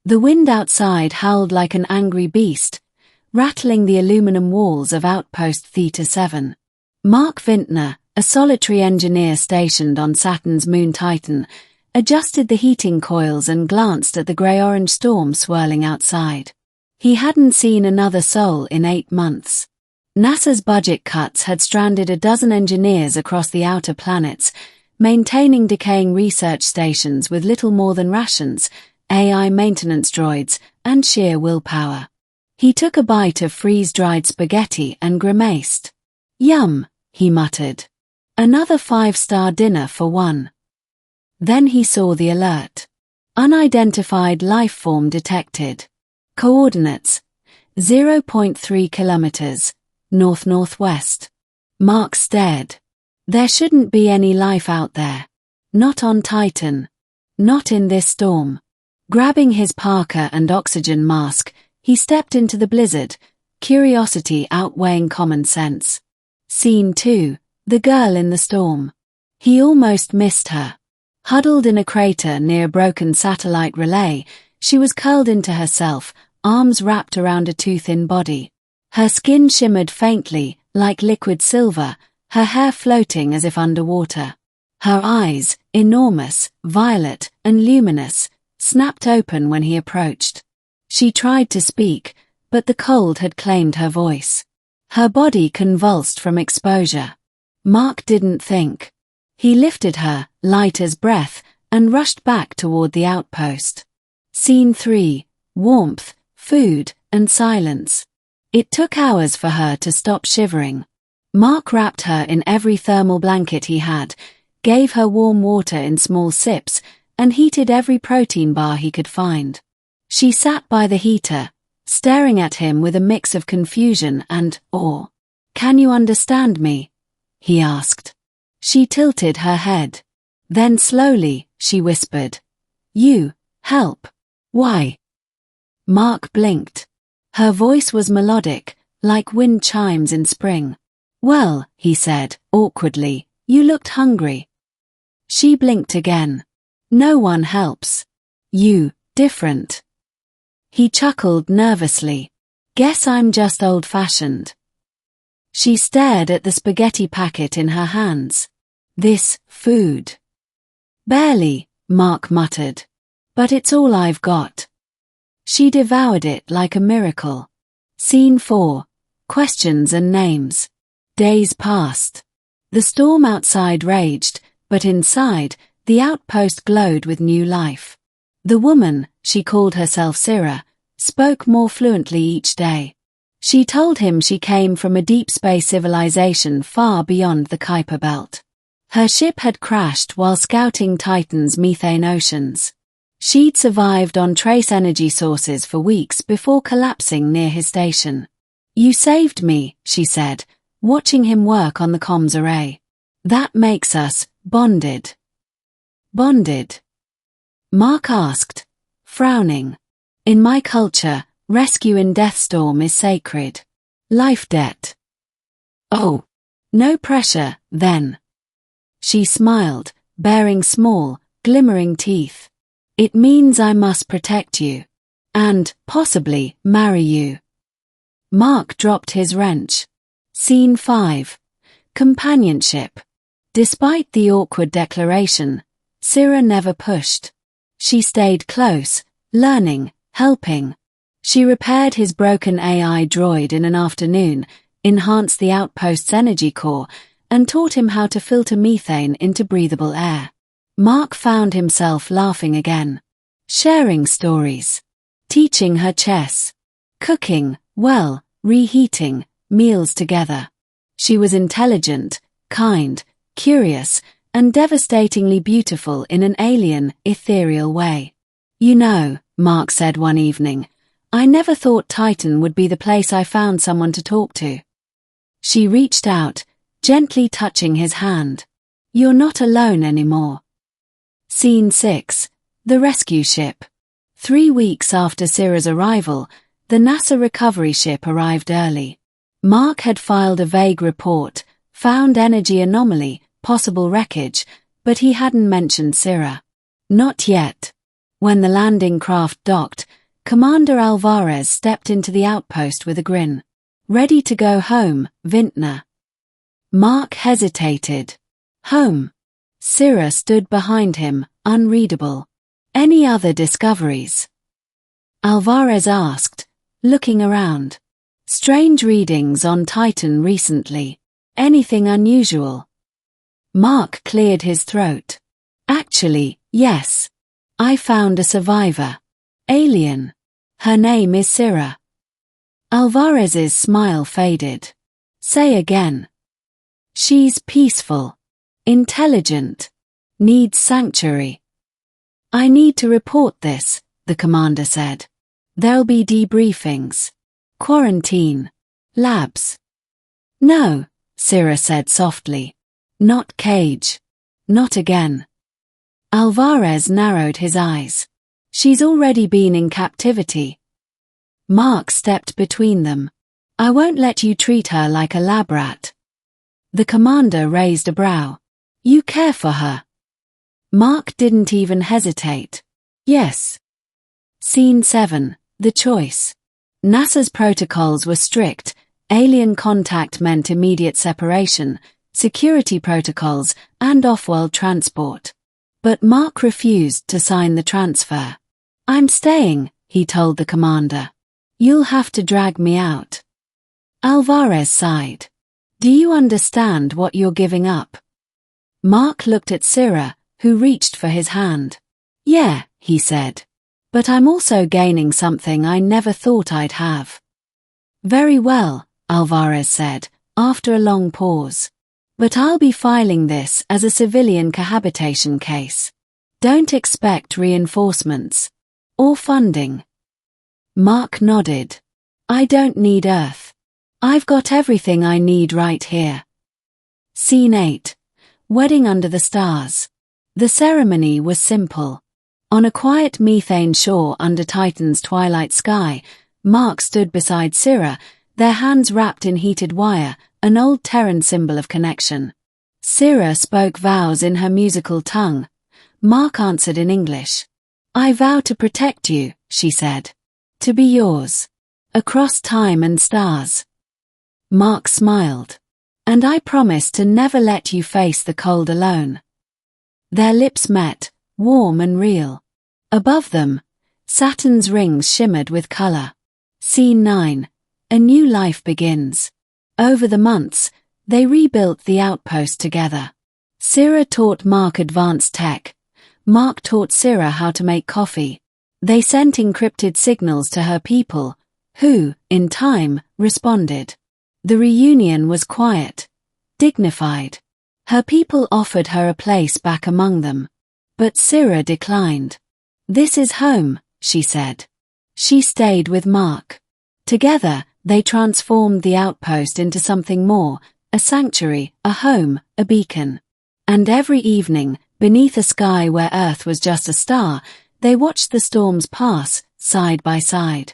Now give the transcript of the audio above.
The wind outside howled like an angry beast, rattling the aluminum walls of Outpost Theta 7. Mark Vintner, a solitary engineer stationed on Saturn's moon Titan, adjusted the heating coils and glanced at the grey-orange storm swirling outside. He hadn't seen another soul in 8 months. NASA's budget cuts had stranded a dozen engineers across the outer planets, maintaining decaying research stations with little more than rations, AI maintenance droids, and sheer willpower. He took a bite of freeze-dried spaghetti and grimaced. "Yum," he muttered. "Another 5-star dinner for one." Then he saw the alert. Unidentified life form detected. Coordinates: 0.3 kilometers, north-northwest. Mark stared. There shouldn't be any life out there. Not on Titan. Not in this storm. Grabbing his parka and oxygen mask, he stepped into the blizzard, curiosity outweighing common sense. Scene 2, the girl in the storm. He almost missed her. Huddled in a crater near a broken satellite relay, she was curled into herself, arms wrapped around a too-thin body. Her skin shimmered faintly, like liquid silver, her hair floating as if underwater. Her eyes, enormous, violet, and luminous, snapped open when he approached. She tried to speak, but the cold had claimed her voice. Her body convulsed from exposure. Mark didn't think. He lifted her, light as breath, and rushed back toward the outpost. Scene 3, warmth, food, and silence. It took hours for her to stop shivering. Mark wrapped her in every thermal blanket he had, gave her warm water in small sips, and heated every protein bar he could find. She sat by the heater, staring at him with a mix of confusion and awe. "Can you understand me?" he asked. She tilted her head. Then slowly, she whispered, "You, help. Why?" Mark blinked. Her voice was melodic, like wind chimes in spring. "Well," he said, awkwardly, "you looked hungry." She blinked again. "No one helps. You, different." He chuckled nervously. "Guess I'm just old-fashioned." She stared at the spaghetti packet in her hands. "This food." "Barely," Mark muttered. "But it's all I've got." She devoured it like a miracle. Scene 4, questions and names. Days passed. The storm outside raged, but inside, the outpost glowed with new life. The woman, she called herself Syrah, spoke more fluently each day. She told him she came from a deep space civilization far beyond the Kuiper Belt. Her ship had crashed while scouting Titan's methane oceans. She'd survived on trace energy sources for weeks before collapsing near his station. "You saved me," she said, watching him work on the comms array. "That makes us bonded." "Bonded?" Mark asked, frowning. "In my culture, rescue in Deathstorm is sacred. Life debt." "Oh, no pressure, then." She smiled, baring small, glimmering teeth. "It means I must protect you. And, possibly, marry you." Mark dropped his wrench. Scene 5. Companionship. Despite the awkward declaration, Syrah never pushed. She stayed close, learning, helping. She repaired his broken AI droid in an afternoon, enhanced the outpost's energy core, and taught him how to filter methane into breathable air. Mark found himself laughing again. Sharing stories. Teaching her chess. Cooking, well, reheating, meals together. She was intelligent, kind, curious, and devastatingly beautiful in an alien, ethereal way. "You know," Mark said one evening, "I never thought Titan would be the place I found someone to talk to." She reached out, gently touching his hand. "You're not alone anymore." Scene 6. The rescue ship. 3 weeks after Syrah's arrival, the NASA recovery ship arrived early. Mark had filed a vague report, found energy anomaly, possible wreckage, but he hadn't mentioned Syrah. Not yet. When the landing craft docked, Commander Alvarez stepped into the outpost with a grin. Ready to go home, Vintner? Mark hesitated. Home. Syrah stood behind him, unreadable. Any other discoveries? Alvarez asked, looking around. Strange readings on Titan recently. Anything unusual? Mark cleared his throat. Actually, yes. I found a survivor. Alien. Her name is Syrah. Alvarez's smile faded. Say again. She's peaceful. Intelligent. Needs sanctuary. I need to report this, the commander said. There'll be debriefings. Quarantine. Labs. No, Syrah said softly. Not cage. Not again. Alvarez narrowed his eyes. She's already been in captivity. Mark stepped between them. I won't let you treat her like a lab rat. The commander raised a brow. You care for her? Mark didn't even hesitate. Yes. Scene 7. The choice. NASA's protocols were strict. Alien contact meant immediate separation, security protocols, and off-world transport. But Mark refused to sign the transfer. I'm staying, he told the commander. You'll have to drag me out. Alvarez sighed. Do you understand what you're giving up? Mark looked at Syrah, who reached for his hand. Yeah, he said. But I'm also gaining something I never thought I'd have. Very well, Alvarez said, after a long pause. But I'll be filing this as a civilian cohabitation case. Don't expect reinforcements. Or funding. Mark nodded. I don't need Earth. I've got everything I need right here. Scene 8. Wedding under the stars. The ceremony was simple. On a quiet methane shore under Titan's twilight sky, Mark stood beside Syrah, their hands wrapped in heated wire, an old Terran symbol of connection. Syrah spoke vows in her musical tongue. Mark answered in English. I vow to protect you, she said. To be yours. Across time and stars. Mark smiled. And I promise to never let you face the cold alone. Their lips met, warm and real. Above them, Saturn's rings shimmered with color. Scene 9. A new life begins. Over the months, they rebuilt the outpost together. Syrah taught Mark advanced tech. Mark taught Syrah how to make coffee. They sent encrypted signals to her people, who, in time, responded. The reunion was quiet, dignified. Her people offered her a place back among them. But Syrah declined. This is home, she said. She stayed with Mark. Together, they transformed the outpost into something more, a sanctuary, a home, a beacon. And every evening, beneath a sky where Earth was just a star, they watched the storms pass, side by side.